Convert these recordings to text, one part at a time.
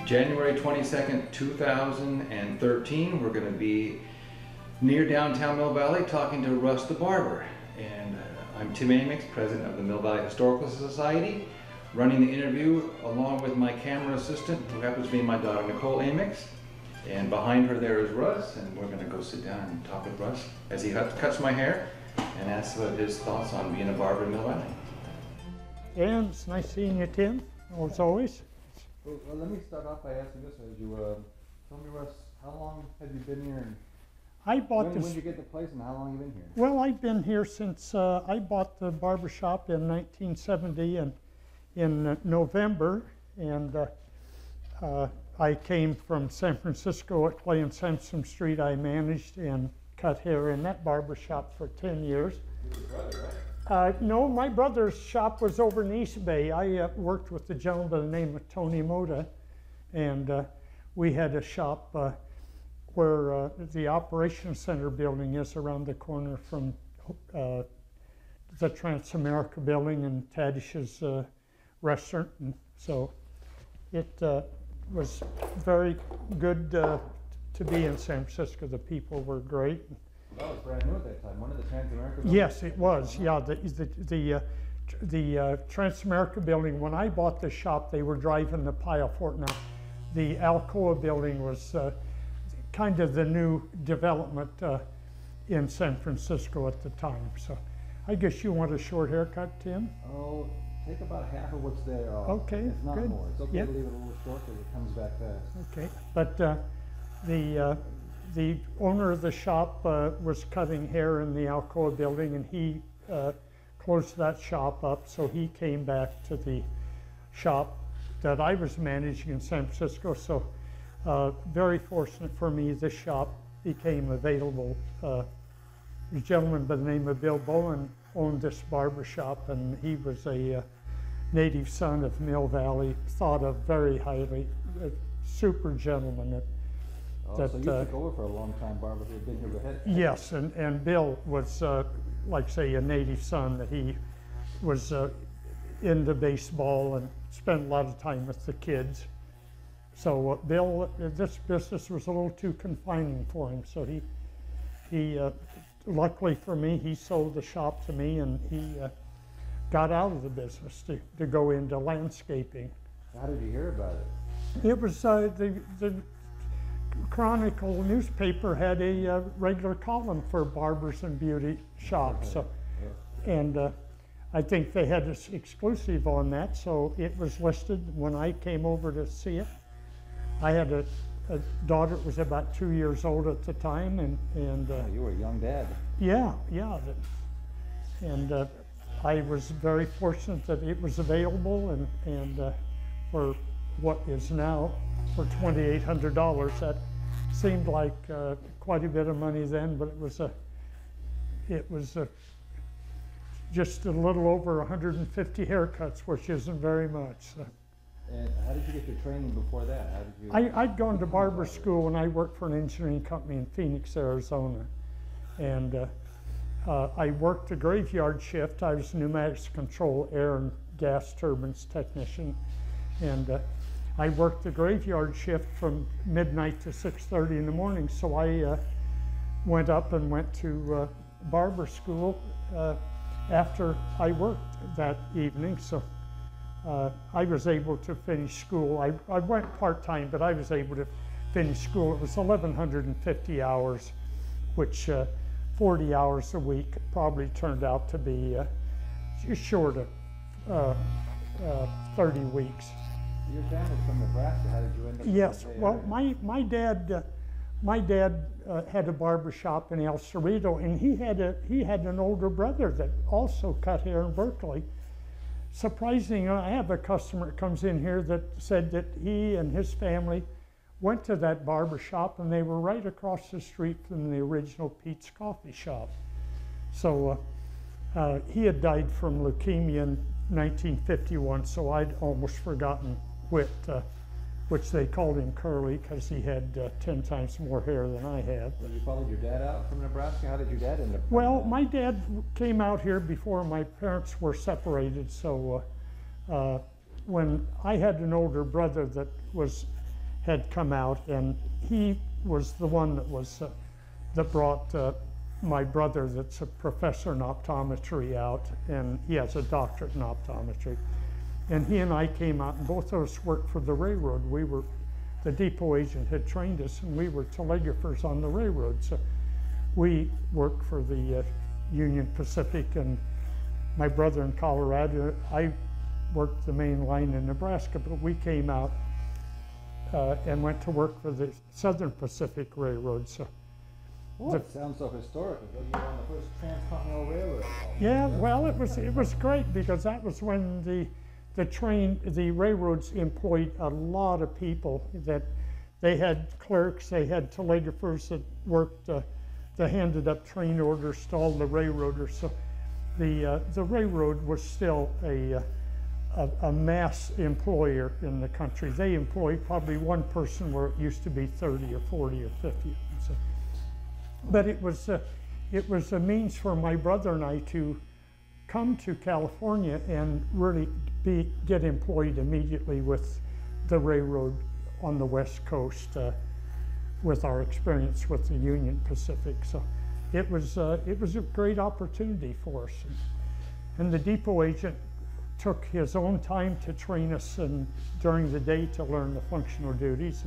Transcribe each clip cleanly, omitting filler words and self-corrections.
January 22nd, 2013. We're going to be near downtown Mill Valley talking to Russ the barber. And I'm Tim Amyx, president of the Mill Valley Historical Society, running the interview along with my camera assistant, who happens to be my daughter Nicole Amyx. And behind her there is Russ, and we're going to go sit down and talk with Russ as he cuts my hair and asks about his thoughts on being a barber in Mill Valley. Yeah, it's nice seeing you, Tim, as always. Well, let me start off by asking this. As you tell me, Russ, how long have you been here? And when did you get the place, and how long have you been here? Well, I've been here since I bought the barber shop in 1970 and in November, and I came from San Francisco at Clay and Sampson Street. I managed and cut hair in that barber shop for 10 years. Your brother, right? No, my brother's shop was over in East Bay. I worked with a gentleman by the name of Tony Moda, and we had a shop where the Operations Center building is around the corner from the Transamerica building and Taddish's restaurant. And so it was very good to be in San Francisco. The people were great. That was brand new at that time. One of the Transamerica buildings? Yes, it was. Yeah, the Transamerica building, when I bought the shop, they were driving the pile for it. Now, the Alcoa building was kind of the new development in San Francisco at the time. So I guess you want a short haircut, Tim? Oh, take about half of what's there off. Okay, it's not good. more. It's okay to leave it a little short because it comes back fast. Okay, but the owner of the shop was cutting hair in the Alcoa building, and he closed that shop up, so he came back to the shop that I was managing in San Francisco. So very fortunate for me, this shop became available. A gentleman by the name of Bill Bowen owned this barber shop, and he was a native son of Mill Valley, thought of very highly, a super gentleman. So you took over for a long time, barber, who had been here ahead. Yes, and Bill was, like say, a native son, that he was into baseball and spent a lot of time with the kids. So Bill, this business was a little too confining for him, so he luckily for me, he sold the shop to me, and he got out of the business to go into landscaping. How did you hear about it? It was the Chronicle newspaper had a regular column for barbers and beauty shops. So, and I think they had an exclusive on that, so it was listed when I came over to see it. I had a daughter that was about 2 years old at the time, and you were a young dad. Yeah. And I was very fortunate that it was available, and for what is now, for $2,800. That seemed like quite a bit of money then, but it was just a little over 150 haircuts, which isn't very much. So. And how did you get your training before that? How did you? I'd gone to barber school, and I worked for an engineering company in Phoenix, Arizona, and I worked a graveyard shift. I was a pneumatics control air and gas turbines technician, and I worked the graveyard shift from midnight to 6:30 in the morning. So I went up and went to barber school after I worked that evening. So I was able to finish school. I went part-time, but I was able to finish school. It was 1,150 hours, which 40 hours a week probably turned out to be short of 30 weeks. Your family's from Nebraska. How did you end up? Yes. Well, my dad had a barber shop in El Cerrito, and he had an older brother that also cut hair in Berkeley. Surprisingly, I have a customer that comes in here that said that he and his family went to that barber shop, and they were right across the street from the original Pete's Coffee Shop. So he had died from leukemia in 1951, so I'd almost forgotten Whit, which they called him Curly because he had 10 times more hair than I had. So you followed your dad out from Nebraska? How did your dad end up? Well, my dad came out here before my parents were separated, so when I had an older brother that was had come out, and he was the one that brought my brother, that's a professor in optometry, out, and he has a doctorate in optometry. And he and I came out, and both of us worked for the railroad. The depot agent had trained us, and we were telegraphers on the railroad. So we worked for the Union Pacific, and my brother in Colorado. I worked the main line in Nebraska, but we came out and went to work for the Southern Pacific Railroad. So it sounds so historic, as though you were on the first transcontinental railroad. yeah, well, it was great, because that was when the railroads employed a lot of people. That they had clerks, they had telegraphers that worked, that handed up train orders to all the railroaders. So the railroad was still a mass employer in the country. They employed probably one person where it used to be 30 or 40 or 50. So, but it was a means for my brother and I to come to California and really get employed immediately with the railroad on the West Coast, with our experience with the Union Pacific. So it was a great opportunity for us. And the depot agent took his own time to train us, and during the day to learn the functional duties,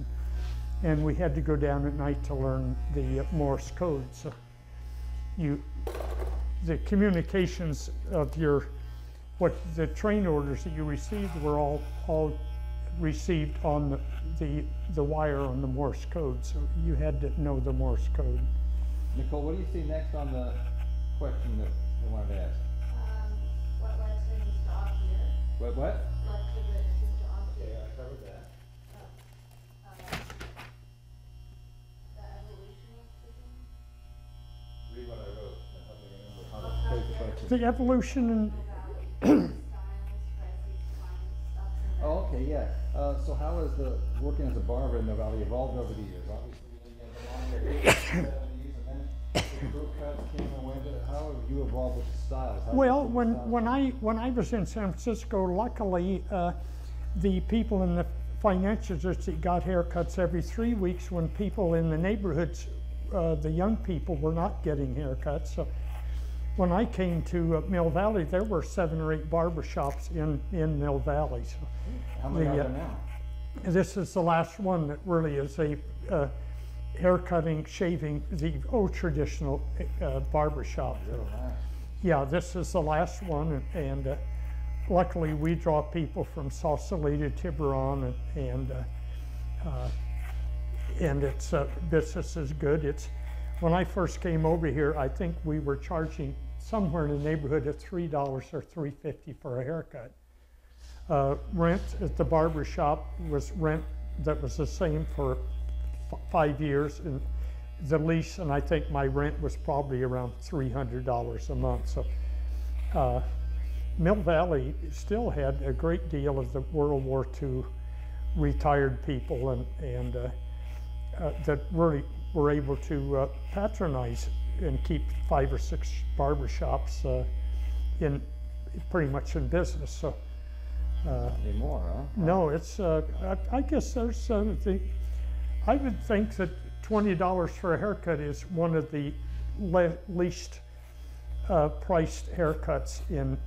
and we had to go down at night to learn the Morse code. So the communications of the train orders that you received were all received on the wire on the Morse code. So you had to know the Morse code. Nicole, what do you see next on the question that I wanted to ask? What led to his job here? What? Led to his job Okay, here? I covered that. The evolution of the game? Read what I wrote and help me remember how to phrase the question. The evolution and Styles, crises, clients, Oh, okay, yeah. So how has the working as a barber in the Valley evolved over the years? Obviously, you had the long hair 70s, and then the crew cuts came and went. How have you evolved with the styles? well, when I was in San Francisco, luckily the people in the financial district got haircuts every 3 weeks, when people in the neighborhoods, the young people, were not getting haircuts. So when I came to Mill Valley, there were 7 or 8 barber shops in Mill Valley. So How many are there now? this is the last one that really is a haircutting, shaving, the old traditional barber shop. Really nice. Yeah, this is the last one, and luckily we draw people from Sausalito, Tiburon, and it's business is good. When I first came over here, I think we were charging somewhere in the neighborhood of $3 or $3.50 for a haircut. Rent at the barber shop was rent that was the same for 5 years, and the lease, and I think my rent was probably around $300 a month. So Mill Valley still had a great deal of the World War II retired people, and that really were able to patronize and keep 5 or 6 barber shops in pretty much in business. So Anymore, huh? no, it's I guess there's I would think that $20 for a haircut is one of the least priced haircuts in.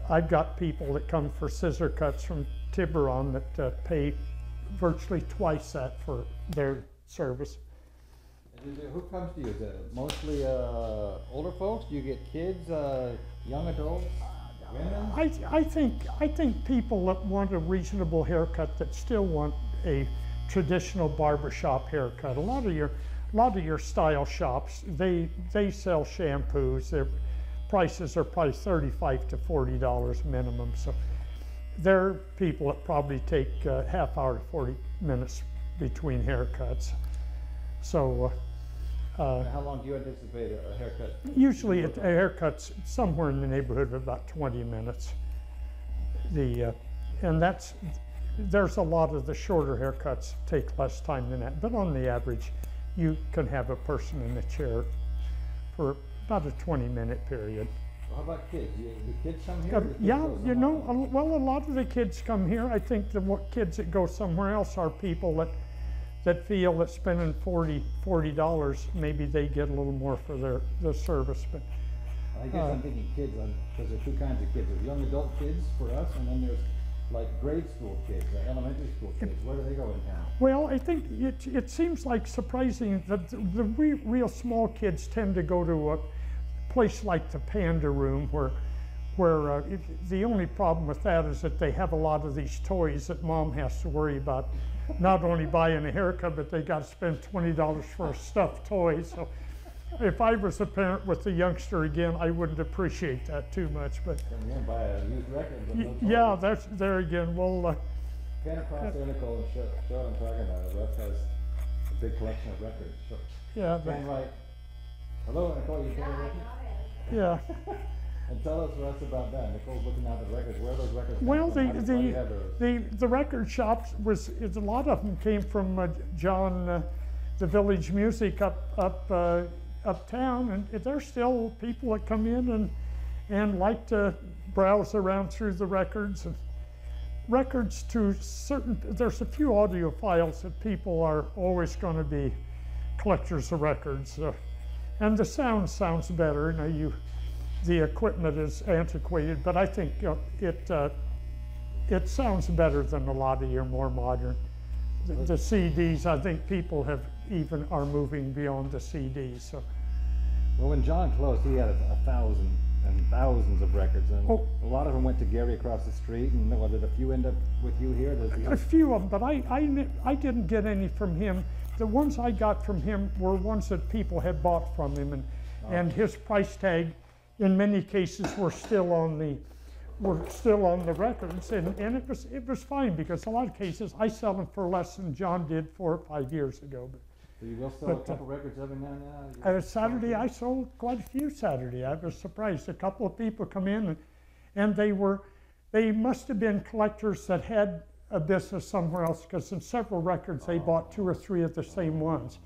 I've got people that come for scissor cuts from Tiburon that pay virtually twice that for their service. Who comes to you? Is it mostly older folks? Do you get kids, young adults, women? I think people that want a reasonable haircut, that still want a traditional barbershop haircut. A lot of your style shops, they sell shampoos. Their prices are probably $35 to $40 minimum. So there are people that probably take a half hour to 40 minutes between haircuts. So how long do you anticipate a haircut? usually a haircut's somewhere in the neighborhood of about 20 minutes. And there's a lot of the shorter haircuts take less time than that, but on the average, you can have a person in the chair for about a 20-minute period. How about kids? Do kids come here? Or do kids Yeah, go you somewhere know, else? well, a lot of the kids come here. I think the kids that go somewhere else are people that feel that spending $40, maybe they get a little more for their service. But I guess I'm thinking kids, because there are two kinds of kids. There's young adult kids for us, and then there's like grade school kids, elementary school kids. Where do they go in town? well, I think it seems like surprising that the real small kids tend to go to a place like the Panda Room, where the only problem with that is that they have a lot of these toys that mom has to worry about, not only buying a haircut, but they got to spend $20 for a stuffed toy. So if I was a parent with a youngster again, I wouldn't appreciate that too much. But Then you can buy a used record. But no yeah, toys. that's there again. Well, Pan across there, Nicole, and show what I'm talking about. Russ has a big collection of records. So, yeah, pan right. Hello, Nicole, you play a record? yeah. And tell us, Russ, about that. Nicole's looking out the records. Where are those records come Well, from? Why do you have those? the record shops a lot of them came from John, the Village Music uptown, and there's still people that come in and like to browse around through the records. And records to there's a few audiophiles that people are always going to be collectors of records, and the sound sounds better. You know, the equipment is antiquated, but I think it sounds better than a lot of your more modern. The CDs, I think people are moving beyond the CDs. So. Well, when John closed, he had 1,000 and thousands of records, and Oh. a lot of them went to Gary across the street. And what, did a few end up with you here? A few of them, but I didn't get any from him. The ones I got from him were ones that people had bought from him, and his price tag, in many cases, were still on the records, and it was fine, because a lot of cases I sell them for less than John did 4 or 5 years ago. So you will sell a couple records every now and then? Saturday, I sold quite a few Saturday. I was surprised. A couple of people come in, and they must have been collectors that had a business somewhere else, because in several records they bought 2 or 3 of the same ones.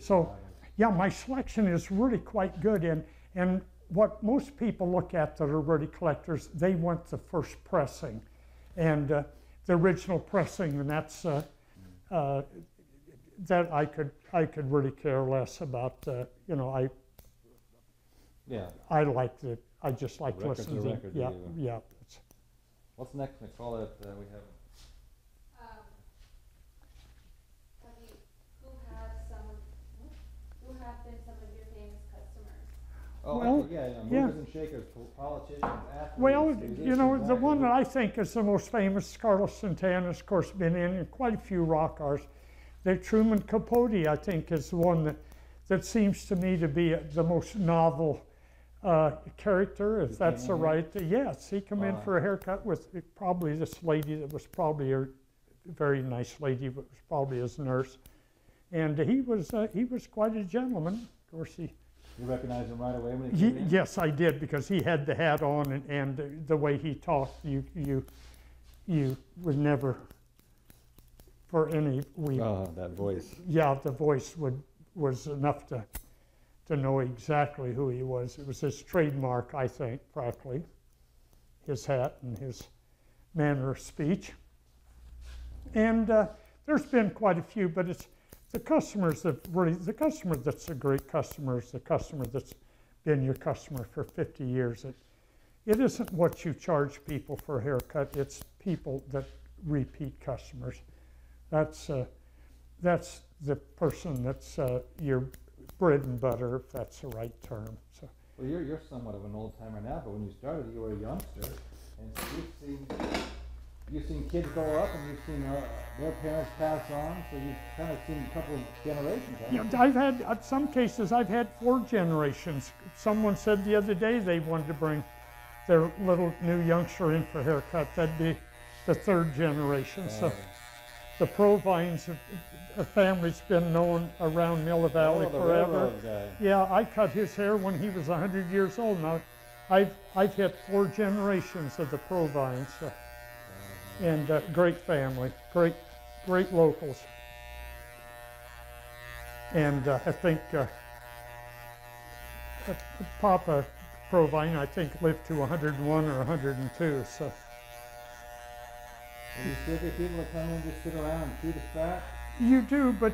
So, yeah, my selection is really quite good, and what most people look at that are really collectors, they want the first pressing, and the original pressing, and that's that I could really care less about. You know, I just like The records listening are to records, yeah, you- yeah. What's next, Nicole, that we have? Who have been some of your famous customers? Oh, Well, actually, yeah, yeah. movers and shakers, politicians, athletes. Well, you musicians, know, the one that actors. I think is the most famous, Carlos Santana's, of course, been in quite a few rock artists. The Truman Capote, I think, is the one that seems to me to be the most novel character, if that's the right. Yes, he come in for a haircut with probably this lady that was probably a very nice lady, but was probably his nurse, and he was quite a gentleman. Of course, You recognize him right away when he came in? yes, I did, because he had the hat on, and the way he talked, you would never, for any Oh, that voice. yeah, the voice was enough to know exactly who he was. It was his trademark, I think, practically, his hat and his manner of speech. And there's been quite a few, but it's the customers the customer that's a great customer is the customer that's been your customer for 50 years. It isn't what you charge people for a haircut, it's people that repeat customers. That's the person that's your bread and butter, if that's the right term. So. Well, you're somewhat of an old timer now, but when you started, you were a youngster, and so you've seen kids grow up, and you've seen their parents pass on, so you've kind of seen a couple of generations. Yeah, I've had, in some cases, I've had 4 generations. Someone said the other day they wanted to bring their little new youngster in for a haircut. That'd be the 3rd generation. So the Provines, a family's been known around Mill Valley forever. Yeah, I cut his hair when he was 100 years old. Now, I've hit 4 generations of the Provines. So. And great family, great locals. And I think Papa Provine, I think, lived to 101 or 102. So And you still get people that come in and just sit around and chew the fat? you do, but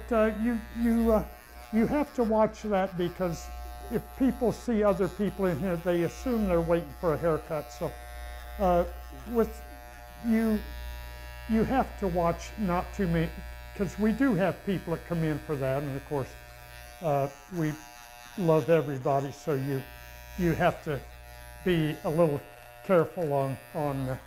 you have to watch that, because if people see other people in here, they assume they're waiting for a haircut. So with you have to watch not too many, because we do have people that come in for that, and of course we love everybody. So you have to be a little careful on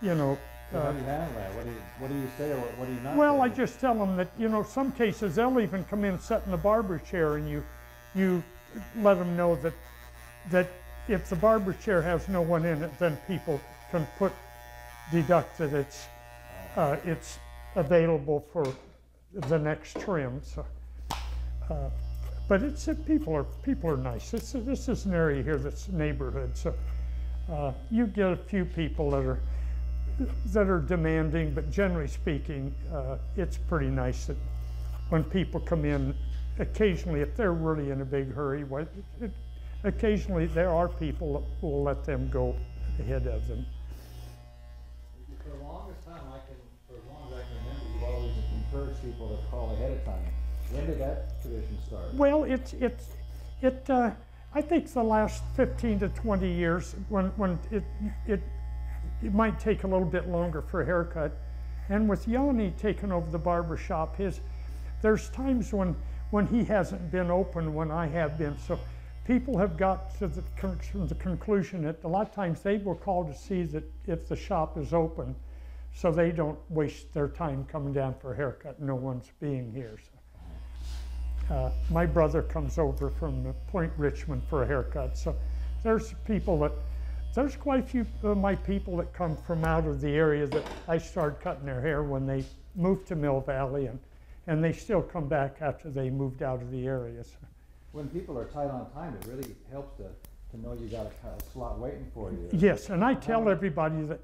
you know. So how do you handle that? What do you say, or what do you not Well, say? I just tell them that, you know, some cases they'll even come in and sit in the barber chair, and you let them know that if the barber chair has no one in it, then people can deduct that it's available for the next trim. So, but people are nice. This is an area here that's neighborhood, so you get a few people that are demanding, but generally speaking, it's pretty nice that when people come in, occasionally, if they're really in a big hurry, occasionally there are people that will let them go ahead of them. For the longest time, for as long as I can remember, you've always encouraged people to call ahead of time. When did that tradition start? Well, I think the last 15 to 20 years, when it might take a little bit longer for a haircut. And with Yanni taking over the barber shop, there's times when he hasn't been open when I have been. So people have got to the conclusion that a lot of times they will call to see that if the shop is open, so they don't waste their time coming down for a haircut. No one's being here. So, my brother comes over from Point Richmond for a haircut. So there's quite a few of my people that come from out of the area that I started cutting their hair when they moved to Mill Valley, and they still come back after they moved out of the area. So. When people are tight on time, it really helps to know you got a slot waiting for you. Yes, and I tell everybody that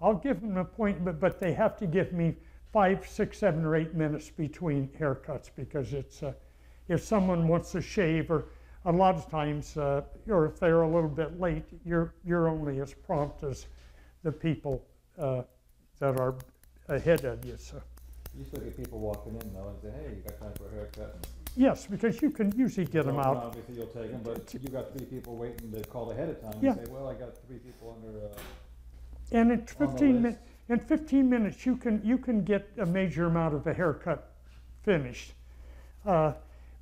I'll give them an appointment, but they have to give me 5, 6, 7, or 8 minutes between haircuts, because it's if someone wants to shave, or a lot of times, or if they're a little bit late, you're only as prompt as the people that are ahead of you. So. You still get people walking in though and say, "Hey, you got time for a haircut?" Yes, because you can usually get them out. Obviously, you'll take them, but you got 3 people waiting to call ahead of time. Yeah. You say, "Well, I got 3 people under." And in 15 minutes, you can get a major amount of a haircut finished.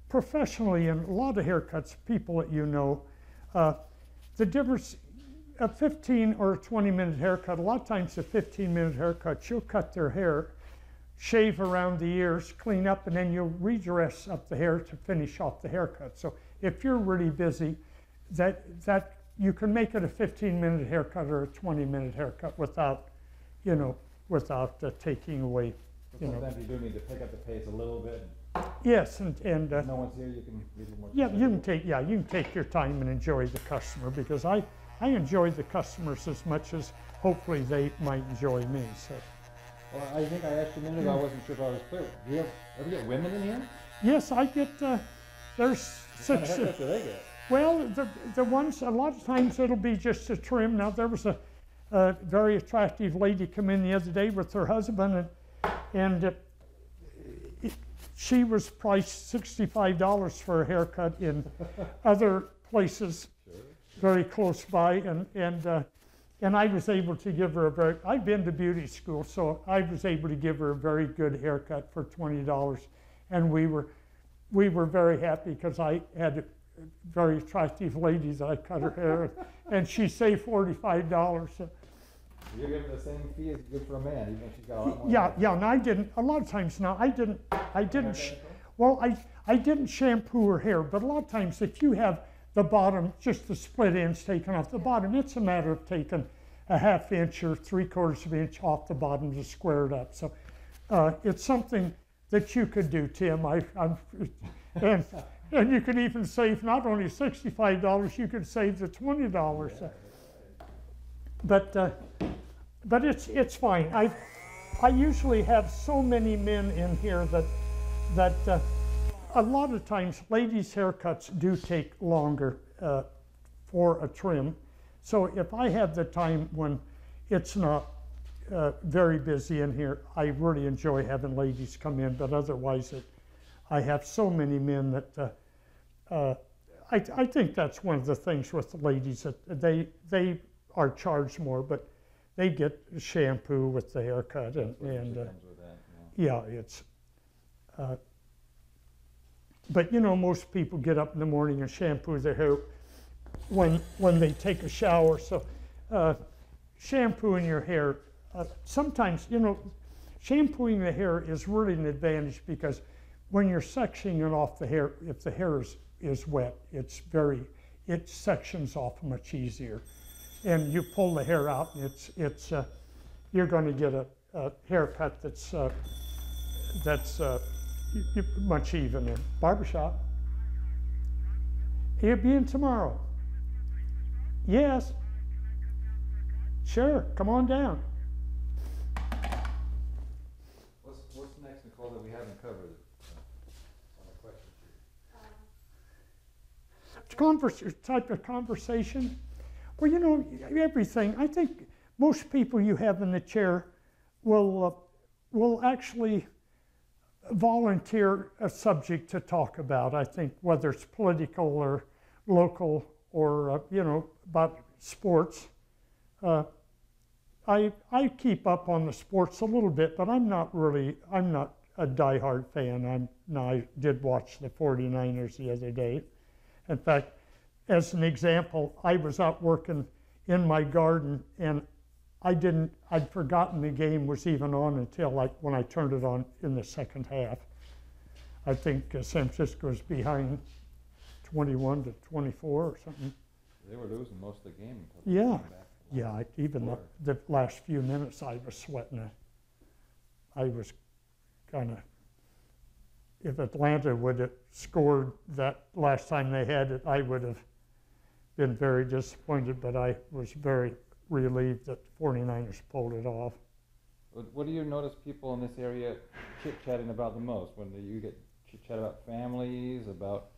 Professionally, in a lot of haircuts, people that you know, the difference, a 15 or a 20-minute haircut, a lot of times a 15-minute haircut, you'll cut their hair, shave around the ears, clean up, and then you'll redress up the hair to finish off the haircut. So if you're really busy, that you can make it a 15-minute haircut or a 20-minute haircut without taking away. Sometimes you do need to pick up the pace a little bit. Yes, and if no one's here, you can give more. Yeah, you can take your time and enjoy the customer, because I enjoy the customers as much as hopefully they might enjoy me. So. Well, I think I asked you a minute ago. I wasn't sure if I was clear. Do you ever get women in here? Yes, I get. There's What kind of haircuts do they get? Well, the ones, a lot of times it'll be just a trim. Now, there was a very attractive lady come in the other day with her husband, and she was priced $65 for a haircut in other places very close by, and I was able to give her I've been to beauty school, so I was able to give her a very good haircut for $20, and we were very happy, because I had very attractive ladies. I cut her hair, and she saved $45. So. You're giving the same fee as you give for a man, even if she's got a lot more. Yeah, and I didn't. A lot of times now, I didn't. Well, I didn't shampoo her hair, but a lot of times if you have the bottom, just the split ends taken off the bottom, it's a matter of taking a 1/2 inch or 3/4 of an inch off the bottom to square it up. So it's something that you could do, Tim. And you could even save not only $65, you could save the $20. But it's fine. I usually have so many men in here that a lot of times ladies' haircuts do take longer for a trim. So if I have the time when it's not very busy in here, I really enjoy having ladies come in, but otherwise I have so many men that I think that's one of the things with the ladies, that they are charged more, but they get shampoo with the haircut and yeah, it's but you know, most people get up in the morning and shampoo their hair when they take a shower. So shampooing your hair, sometimes, you know, shampooing the hair is really an advantage, because when you're sectioning it off the hair, if the hair is wet, it sections off much easier. And you pull the hair out, and you're going to get a haircut that's much evener. Barbershop. He'll be in tomorrow. Yes. Sure, come on down. What's next, Nicole, that we haven't covered on the question sheet? Type of conversation. Well, you know, everything. I think most people you have in the chair will actually volunteer a subject to talk about. I think whether it's political or local or you know, about sports. I keep up on the sports a little bit, but I'm not a diehard fan. I did watch the 49ers the other day. In fact, as an example, I was out working in my garden, and I'd forgotten the game was even on until when I turned it on in the second half. I think San Francisco was behind 21-24 or something. They were losing most of the game until Yeah. they came back. Yeah, even the last few minutes I was sweating. I was kind of, if Atlanta would have scored that last time they had it, I would have been very disappointed, but I was very relieved that the 49ers pulled it off. What do you notice people in this area chit-chatting about the most? When you get chit-chat about families, about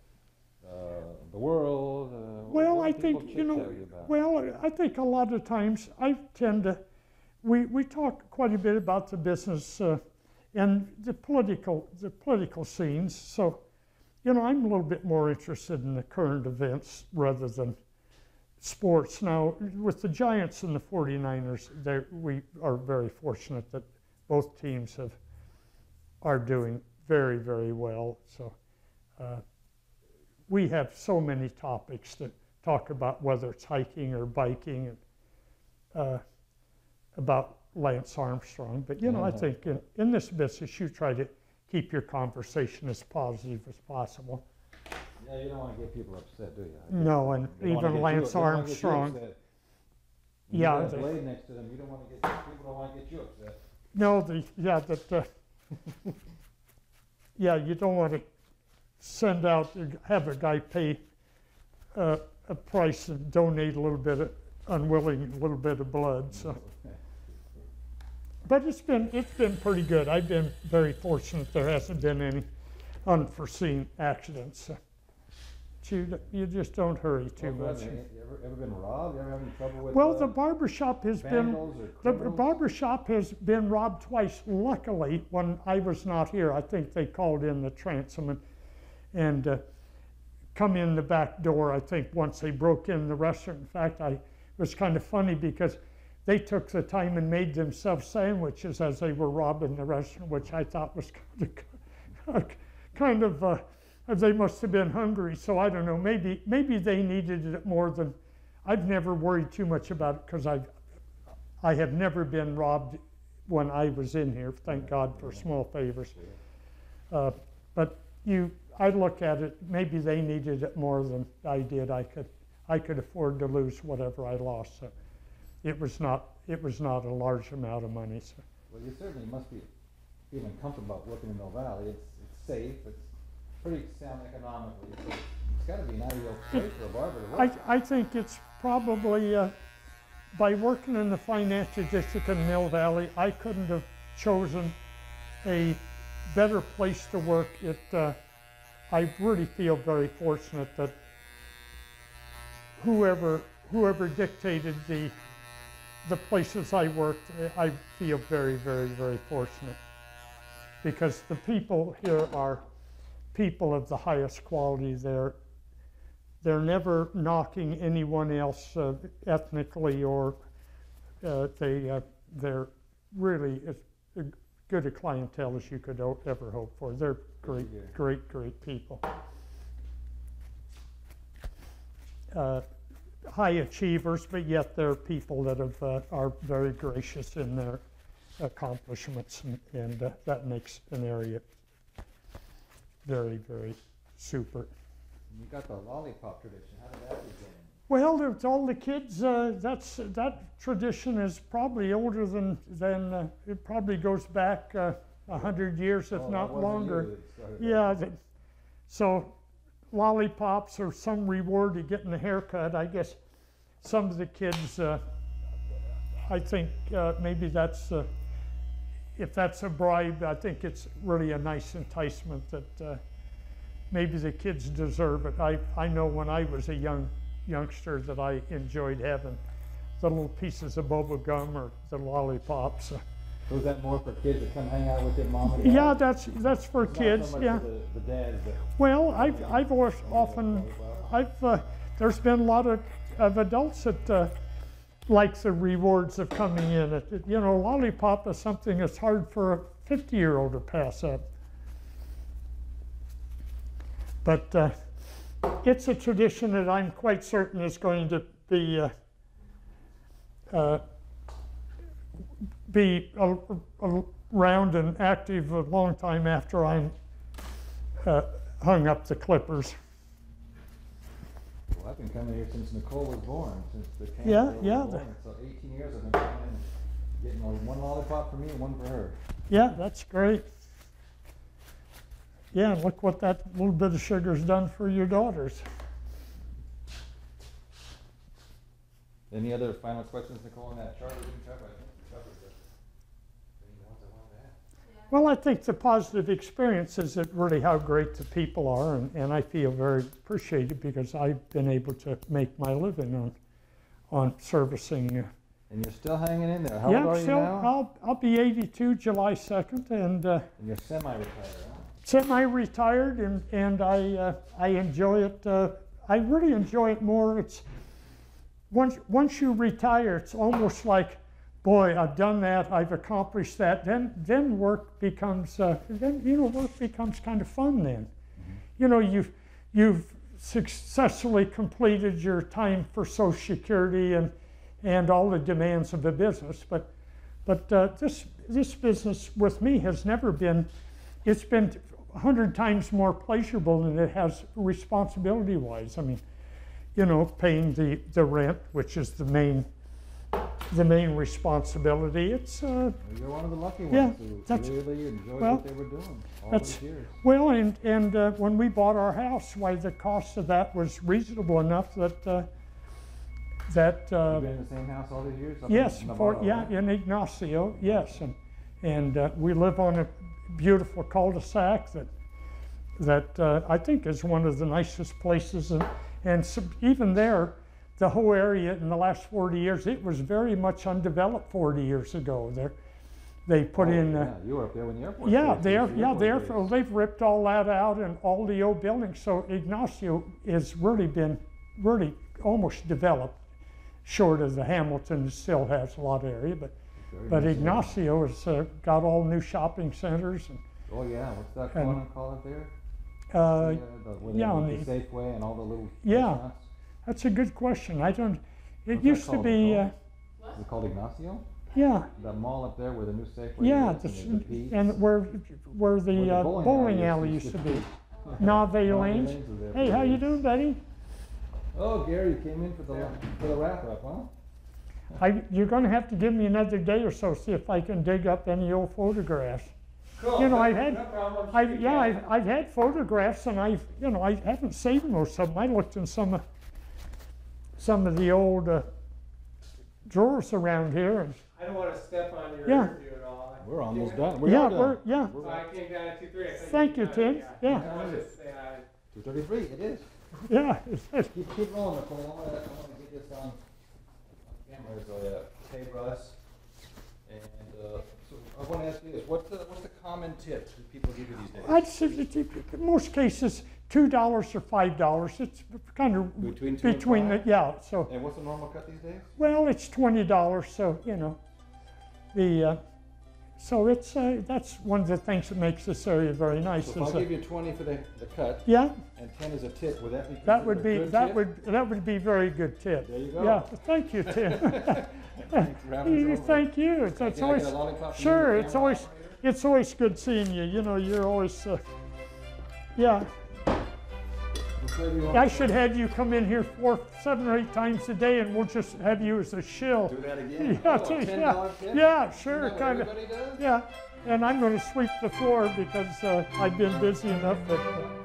the world? Well, I think, you know, I think a lot of times I tend to, we talk quite a bit about the business and the political scenes. So, you know, I'm a little bit more interested in the current events rather than sports. Now, with the Giants and the 49ers, we are very fortunate that both teams are doing very, very well. So we have so many topics to talk about, whether it's hiking or biking, and about Lance Armstrong. But, you know, I think in this business, you try to keep your conversation as positive as possible. Yeah, you don't want to get people upset, do you? No, and even Lance Armstrong. Yeah, you got a blade next to them. You don't want to get people don't want to get you upset. No, yeah, you don't want to send out, have a guy pay a price and donate a little bit of blood. So, but it's been pretty good. I've been very fortunate. There hasn't been any unforeseen accidents. You just don't hurry too much. You ever been robbed? You ever have any trouble with? Well, the barbershop has been robbed twice. Luckily, when I was not here, I think they called in the transom and come in the back door. I think once they broke in the restaurant. In fact, it was kind of funny because they took the time and made themselves sandwiches as they were robbing the restaurant, which I thought was kind of they must have been hungry. So I don't know. Maybe they needed it more than. I've never worried too much about it because I have never been robbed when I was in here. Thank God for small favors. But I look at it. Maybe they needed it more than I did. I could afford to lose whatever I lost. So it was not a large amount of money. So. Well, you certainly must be feeling comfortable about working in Mill Valley. It's safe. It's pretty sound economically. So it's got to be an ideal place for a barber to work. I think it's probably, by working in the financial district in Mill Valley, I couldn't have chosen a better place to work. I really feel very fortunate that whoever dictated the places I worked, I feel very, very, very fortunate, because the people here are people of the highest quality. They're never knocking anyone else ethnically, or they're really as good a clientele as you could ever hope for. They're great, great, great people. High achievers, but yet they're people that are very gracious in their accomplishments, and that makes an area very, very super. You got the lollipop tradition. How did that begin? Well, there's all the kids. That tradition is probably older than it probably goes back 100 years, if not longer. Yeah. So lollipops or some reward to getting a haircut. I guess some of the kids, I think maybe that's, if that's a bribe, I think it's really a nice enticement that maybe the kids deserve it. I know when I was a youngster that I enjoyed having the little pieces of bubble gum or the lollipops. Was that more for kids to come hang out with their mom and dad? Yeah, that's for kids. Not so much Yeah. for the dads. Well, I've often there's been a lot of adults that like the rewards of coming in. You know, lollipop is something that's hard for a 50-year-old to pass up. But it's a tradition that I'm quite certain is going to be around and active a long time after I'm hung up the clippers. Well, I've been coming here since Nicole was born, since the Yeah, was yeah. born. So 18 years I've been coming in, getting one lollipop for me and one for her. Yeah, that's great. Yeah, and look what that little bit of sugar's done for your daughters. Any other final questions, Nicole, on that chart? We didn't cover, I think we covered the ones I wanted to ask. Well, I think the positive experience is that really how great the people are, and I feel very appreciated because I've been able to make my living on servicing. And you're still hanging in there. How Yeah, old are you so now? I'll be 82 July 2nd, and And you're semi-retired, huh? semi-retired, and I enjoy it. I really enjoy it more. It's once you retire, it's almost like, boy, I've done that, I've accomplished that. Then work becomes work becomes kind of fun. Then, you know, you've successfully completed your time for Social Security and all the demands of the business. But this business with me has never been. It's been 100 times more pleasurable than it has responsibility-wise. I mean, you know, paying the rent, which is the main responsibility. It's You're one of the lucky ones yeah, who really enjoyed well, what they were doing all that's these years. well, and when we bought our house, why the cost of that was reasonable enough that You've been in the same house all these years? Up yes, in Nevada, right? in Ignacio, yes, and we live on a beautiful cul-de-sac that I think is one of the nicest places, and so even there, the whole area in the last 40 years, it was very much undeveloped 40 years ago. They put in. Yeah, you were up there when the airport. Yeah, days. they've ripped all that out and all the old buildings. So Ignacio has really been almost developed, short of the Hamilton still has a lot of area, but Ignacio has got all new shopping centers. And, Oh yeah, what's that corner called there? yeah, on the Safeway and all the little Yeah. restaurants? That's a good question. I don't. It What's used that to called, be. Nicole? Is it called Ignacio? Yeah. That mall up there where the new Safeway Yeah, is and the Pete's? and where the bowling alley used to be. Nave Lanes. Lanes was there Hey, for how you years. doing, buddy? Oh, Gary, you came in for the wrap-up, huh? You're going to have to give me another day or so, see if I can dig up any old photographs. Cool. You know, No I've had photographs, and I haven't saved most of them. I looked in some of the old drawers around here, and I don't want to step on your Yeah. interview at all. We're almost done. We Yeah, are done. yeah. So I came down at 2:30. Thank you, Tim. Yeah. I wanted to say hi. 2:33, it is. Yeah. Keep rolling, Nicole. I wanna get this on camera. So, hey, Russ. And, so I wanna ask you this, what's the common tip that people give you these days? I'd say that in most cases, $2 or $5. It's kind of Between two and the, five? yeah, so, And what's the normal cut these days? well, it's $20, so, you know, so it's, that's one of the things that makes this area very nice. So if I give you 20 for the cut, Yeah, and 10 as a tip, would that be that would considered be, a good that tip? would be very good tip. There you go. Yeah, thank you, Tim. Thanks for having us over. Thank you. It's Can I get always, a lollipop from sure, you, camera operator? it's always good seeing you. You know, you're always, yeah. Where do you want I should have you come in here 7 or 8 times a day, and we'll just have you as a shill. do that again? Yeah, Oh, a $10 tip? yeah, Isn't sure, that what kind of. everybody does? Yeah, and I'm going to sweep the floor because I've been busy enough that.